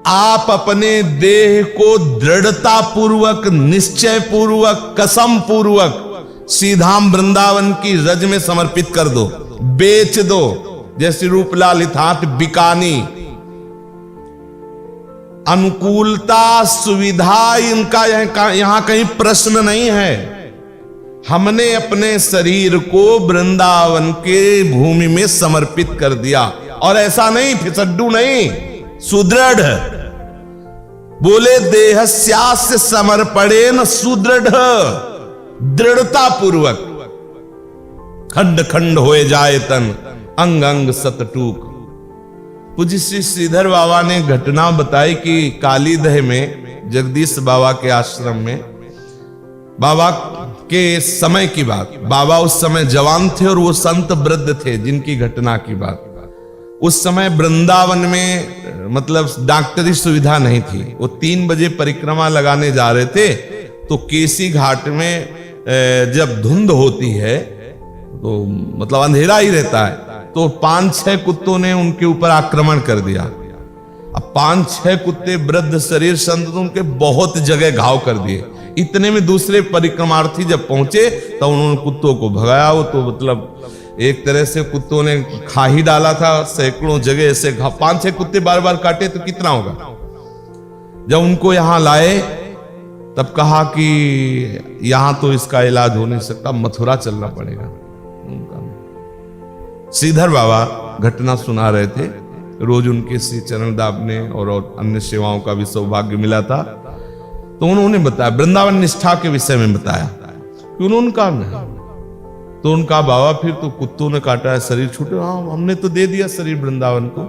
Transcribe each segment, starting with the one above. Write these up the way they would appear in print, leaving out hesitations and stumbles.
आप अपने देह को दृढ़ता पूर्वक, निश्चय पूर्वक, कसम पूर्वक सीधाम वृंदावन की रज में समर्पित कर दो, बेच दो। जैसे रूपलाल हिताट बिकानी, अनुकूलता सुविधा इनका यहां कहीं प्रश्न नहीं है। हमने अपने शरीर को वृंदावन के भूमि में समर्पित कर दिया, और ऐसा नहीं फिसड्डू नहीं, सुदृढ़। बोले देहस्यास्य समर्पणेन सुदृढ़, दृढ़ता पूर्वक। खंड खंड होए जाए तन, अंग अंग सतटूक। पूज्य श्री श्रीधर बाबा ने घटना बताई कि कालीदह में जगदीश बाबा के आश्रम में, बाबा के समय की बात, बाबा उस समय जवान थे और वो संत वृद्ध थे जिनकी घटना की बात। उस समय वृंदावन में मतलब डॉक्टरी सुविधा नहीं थी। वो 3 बजे परिक्रमा लगाने जा रहे थे, तो केसी घाट में जब धुंध होती है तो मतलब अंधेरा ही रहता है, तो 5-6 कुत्तों ने उनके ऊपर आक्रमण कर दिया। अब 5-6 कुत्ते वृद्ध शरीर संत, तो उनके बहुत जगह घाव कर दिए। इतने में दूसरे परिक्रमार्थी जब पहुंचे तो उन्होंने कुत्तों को भगाया। वो तो मतलब एक तरह से कुत्तों ने खा ही डाला था, सैकड़ों जगह ऐसे 5-6 कुत्ते बार बार काटे तो कितना होगा। जब उनको यहां लाए तब कहा कि यहां तो इसका इलाज हो नहीं सकता, मथुरा चलना पड़ेगा। श्रीधर बाबा घटना सुना रहे थे, रोज उनके श्री चरण दाबने और अन्य सेवाओं का भी सौभाग्य मिला था। तो उन्होंने बताया, वृंदावन निष्ठा के विषय में बताया कि उन्होंने कहा नहीं। तो उनका बाबा फिर तो कुत्तों ने काटा है, शरीर छूटे। हाँ, हमने तो दे दिया शरीर वृंदावन को।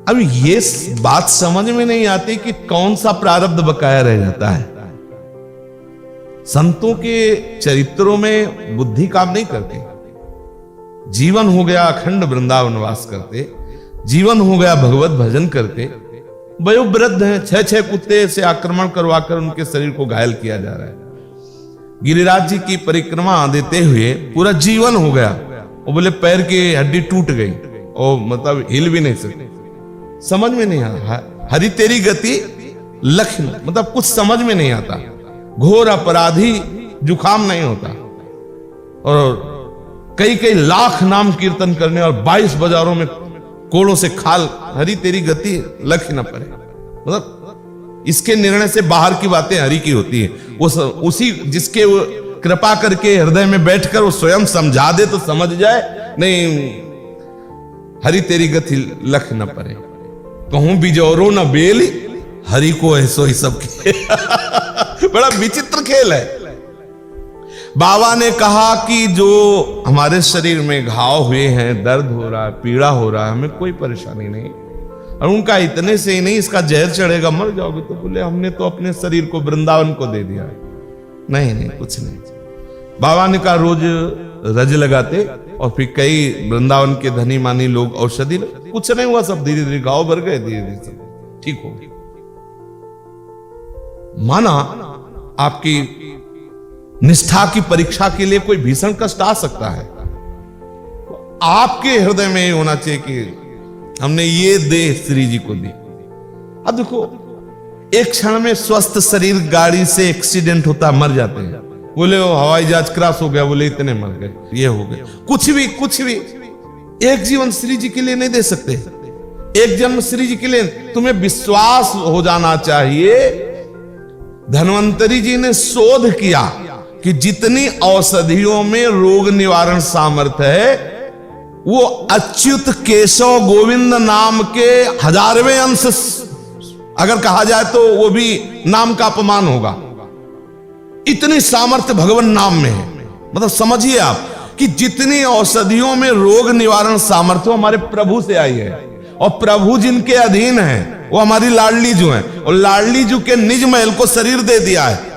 अब ये बात समझ में नहीं आती कि कौन सा प्रारब्ध बकाया रह जाता है। संतों के चरित्रों में बुद्धि काम नहीं करती। जीवन हो गया अखंड वृंदावन वास करते, जीवन हो गया भगवत भजन करते, वयोवृद्ध हैं, 6-6 कुत्ते से आक्रमण करवाकर उनके शरीर को घायल किया जा रहा है। गिरिराज जी की परिक्रमा देते हुए पूरा जीवन हो गया, वो बोले पैर की हड्डी टूट गई और मतलब हिल भी नहीं सकते। समझ में नहीं आता, हरि तेरी गति लक्ष्य, मतलब कुछ समझ में नहीं आता। घोर अपराधी जुखाम नहीं होता, और कई लाख नाम कीर्तन करने और 22 बाजारों में कोड़ों से खाल, हरि तेरी गति लख न पड़े। मतलब इसके निर्णय से बाहर की बातें हरि की होती है। वो उसी जिसके वो कृपा करके हृदय में बैठकर वो स्वयं समझा दे तो समझ जाए, नहीं हरि तेरी गति लख न पड़े। कहूं बिजौरो न बेल, हरि को ऐसो ही सब बड़ा विचित्र खेल है। बाबा ने कहा कि जो हमारे शरीर में घाव हुए हैं, दर्द हो रहा है, पीड़ा हो रहा है, हमें कोई परेशानी नहीं। और उनका इतने से ही नहीं, इसका जहर चढ़ेगा, मर जाओगे। तो बोले हमने तो अपने शरीर को वृंदावन को दे दिया है। नहीं, कुछ नहीं। बाबा ने कहा रोज रज लगाते और फिर कई वृंदावन के धनी मानी लोग औषधि, कुछ नहीं हुआ, सब धीरे धीरे घाव भर गए, धीरे धीरे सब ठीक हो गए। माना आपकी निष्ठा की परीक्षा के लिए कोई भीषण कष्ट आ सकता है, आपके हृदय में ये होना चाहिए कि हमने ये देह श्री जी को दी। अब देखो, एक क्षण में स्वस्थ शरीर, गाड़ी से एक्सीडेंट होता, मर जाते हैं। बोले वो हवाई जहाज क्रैश हो गया, बोले इतने मर गए, ये हो गए। कुछ भी एक जीवन श्री जी के लिए नहीं दे सकते। एक जन्म श्री जी के लिए तुम्हें विश्वास हो जाना चाहिए। धन्वंतरी जी ने शोध किया कि जितनी औषधियों में रोग निवारण सामर्थ्य है, वो अच्युत केशव गोविंद नाम के 1000वें अंश अगर कहा जाए तो वो भी नाम का अपमान होगा। इतनी सामर्थ्य भगवान नाम में है। मतलब समझिए आप कि जितनी औषधियों में रोग निवारण सामर्थ्य हमारे प्रभु से आई है, और प्रभु जिनके अधीन है वो हमारी लाडली जू है, और लाडली जू के निज महल को शरीर दे दिया है।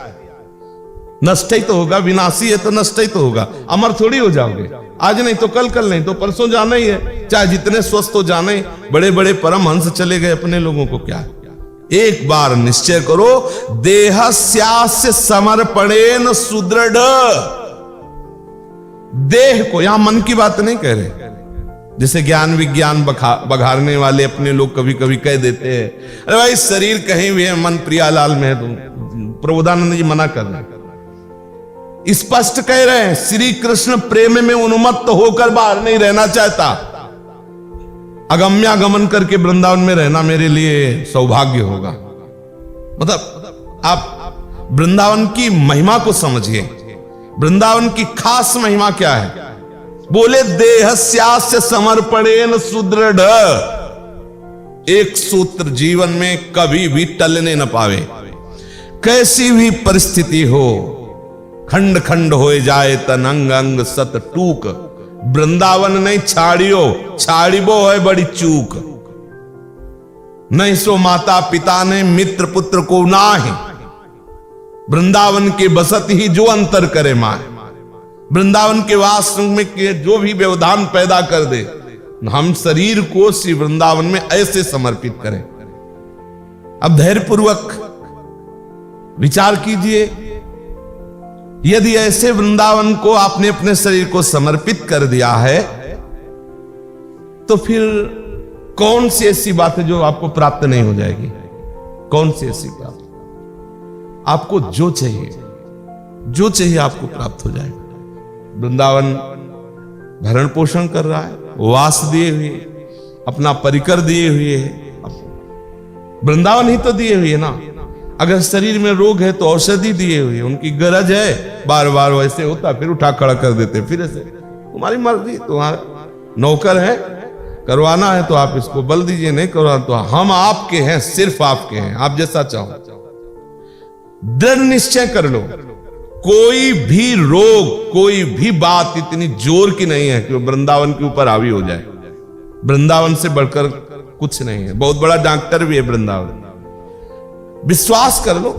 नष्ट ही तो होगा, विनाशी है तो नष्ट ही तो होगा, अमर थोड़ी हो जाओगे। आज नहीं तो कल नहीं तो परसों जाना ही है, चाहे जितने स्वस्थ हो जाने। बड़े बड़े परमहंस चले गए, अपने लोगों को क्या। एक बार निश्चय करो, देहस्यास्य समर्पणेन सुदृढ़। देह को, यहां मन की बात नहीं कह रहे, जैसे ज्ञान विज्ञान बघारने वाले अपने लोग कभी कभी कह देते हैं, अरे भाई शरीर कहीं भी है, मन प्रियालाल में है। तो प्रबोधानंद जी मना कर रहे हैं, स्पष्ट कह रहे हैं, श्री कृष्ण प्रेम में उन्मत्त होकर बाहर नहीं रहना चाहता। अगम्यागमन करके वृंदावन में रहना मेरे लिए सौभाग्य होगा। मतलब आप वृंदावन की महिमा को समझिए। वृंदावन की खास महिमा क्या है? बोले देहस्यास्य समर्पणेन सुदृढ़। एक सूत्र जीवन में कभी भी टलने न पावे, कैसी भी परिस्थिति हो, खंड खंड हो जाए तन अंग अंग सत टूक। वृंदावन नहीं छाड़ियो, छाड़िबो है बड़ी चूक। नहीं सो माता पिता ने मित्र पुत्र को नाहि, वृंदावन के बसत ही जो अंतर करे माए। वृंदावन के वास में के जो भी व्यवधान पैदा कर दे, हम शरीर को श्री वृंदावन में ऐसे समर्पित करें। अब धैर्यपूर्वक विचार कीजिए, यदि ऐसे वृंदावन को आपने अपने शरीर को समर्पित कर दिया है, तो फिर कौन सी ऐसी बात है जो आपको प्राप्त नहीं हो जाएगी? कौन सी ऐसी बात? आपको जो चाहिए आपको प्राप्त हो जाएगा। वृंदावन भरण पोषण कर रहा है, वास दिए हुए, अपना परिकर दिए हुए है। वृंदावन ही तो दिए हुए ना। अगर शरीर में रोग है तो औषधि दिए हुए, उनकी गरज है, बार बार वैसे होता फिर उठा खड़ा कर देते, फिर ऐसे। तुम्हारी मर्जी, तुम्हारा नौकर है, करवाना है तो आप इसको बल दीजिए, नहीं करवाना तो हम आपके हैं, सिर्फ आपके हैं, आप जैसा चाहो। दृढ़ निश्चय कर लो, कोई भी रोग, कोई भी बात इतनी जोर की नहीं है कि वो वृंदावन के ऊपर हावी हो जाए। वृंदावन से बढ़कर कुछ नहीं है। बहुत बड़ा डॉक्टर भी है वृंदावन, विश्वास कर लो।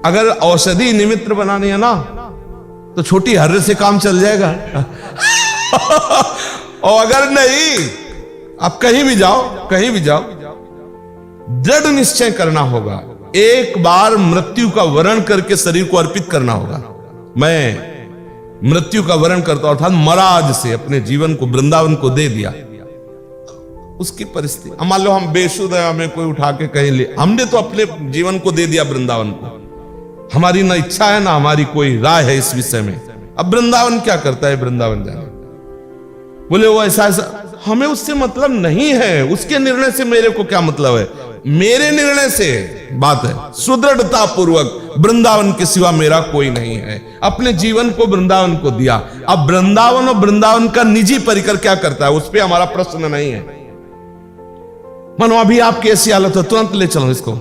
अगर औषधि निमित्त बनानी है ना, तो छोटी हर्रे से काम चल जाएगा। और अगर नहीं, आप कहीं भी जाओ, दृढ़ निश्चय करना होगा। एक बार मृत्यु का वरण करके शरीर को अर्पित करना होगा। मैं मृत्यु का वरण करता हूं, अर्थात मराज से अपने जीवन को वृंदावन को दे दिया। उसकी परिस्थिति, मान लो हम बेसुध हैं, हमें कोई उठा के कहीं ले, हमने तो अपने जीवन को दे दिया वृंदावन को। हमारी ना इच्छा है ना हमारी कोई राय है इस विषय में। अब वृंदावन क्या करता है? वृंदावन जाने बोले वो ऐसा, हमें उससे मतलब नहीं है, उसके निर्णय से मेरे को क्या मतलब है? मेरे निर्णय से बात है। सुदृढ़ता पूर्वक वृंदावन के सिवा मेरा कोई नहीं है। अपने जीवन को वृंदावन को दिया। अब वृंदावन और वृंदावन का निजी परिकर क्या करता है, उस पर हमारा प्रश्न नहीं है। मानो अभी आपकी ऐसी हालत है, तुरंत ले चलो इसको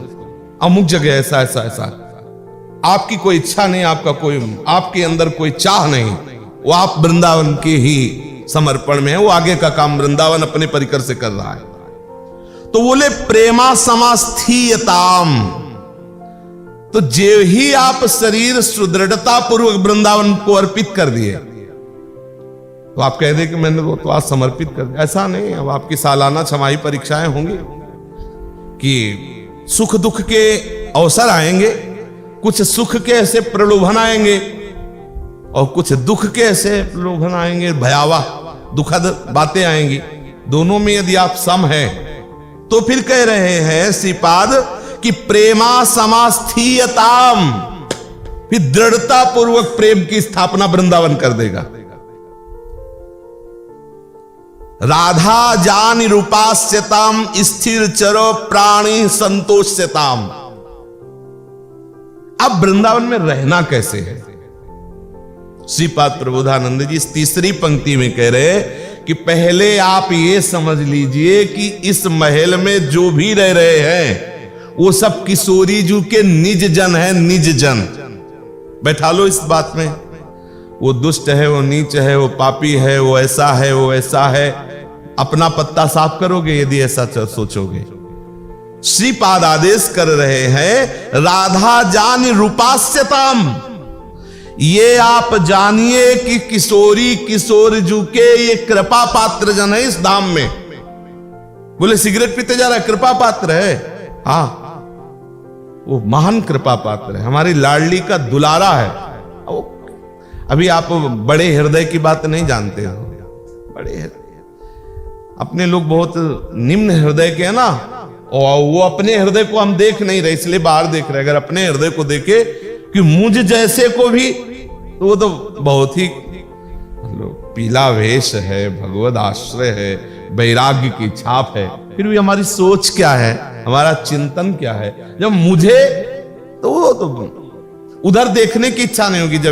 अमुक जगह, ऐसा ऐसा ऐसा। आपकी कोई इच्छा नहीं, आपके अंदर कोई चाह नहीं, वो आप वृंदावन के ही समर्पण में है। वो आगे का काम वृंदावन अपने परिकर से कर रहा है। तो बोले प्रेमा समास्थीयताम। तो जे ही आप शरीर सुदृढ़ता पूर्वक वृंदावन को अर्पित कर दिए, तो आप कह दे कि मैंने वो तो आज समर्पित कर दिया। ऐसा नहीं। अब आपकी सालाना छमाही परीक्षाएं होंगी कि सुख दुख के अवसर आएंगे, कुछ सुख के ऐसे प्रलोभन आएंगे और कुछ दुख के ऐसे प्रलोभन आएंगे, भयावह दुखद बातें आएंगी। दोनों में यदि आप सम है, तो फिर कह रहे हैं श्रीपाद कि प्रेमा समास्थीयताम, फिर दृढ़ता पूर्वक प्रेम की स्थापना वृंदावन कर देगा। राधा जानि रूपास्यताम स्थिर चरो प्राणी संतोष्यताम। अब वृंदावन में रहना कैसे है? श्रीपाद प्रबोधानंद जी इस तीसरी पंक्ति में कह रहे कि पहले आप ये समझ लीजिए कि इस महल में जो भी रह रहे हैं वो सब किशोरी जी के निज जन है, निज जन। बैठा लो इस बात में। वो दुष्ट है, वो नीच है, वो पापी है, वो ऐसा है, वो ऐसा है। अपना पत्ता साफ करोगे यदि ऐसा सोचोगे। श्रीपाद आदेश कर रहे हैं राधा जान रूपास्यताम। ये आप जानिए कि किशोरी किशोर जू के ये कृपा पात्र जन है इस धाम में। बोले सिगरेट पीते जा रहा है, कृपा पात्र है। हाँ, वो महान कृपा पात्र है, हमारी लाडली का दुलारा है। अभी आप बड़े हृदय की बात नहीं जानते हो। बड़े हृदय अपने लोग बहुत निम्न हृदय के हैं ना, और वो अपने हृदय को हम देख नहीं रहे इसलिए बाहर देख रहे। अगर अपने हृदय को देखे कि मुझ जैसे को भी, तो वो तो बहुत ही पीला वेश है, भगवद आश्रय है, वैराग्य की छाप है। फिर भी हमारी सोच क्या है, हमारा चिंतन क्या है? जब मुझे, तो वो तो उधर देखने की इच्छा नहीं होगी। जब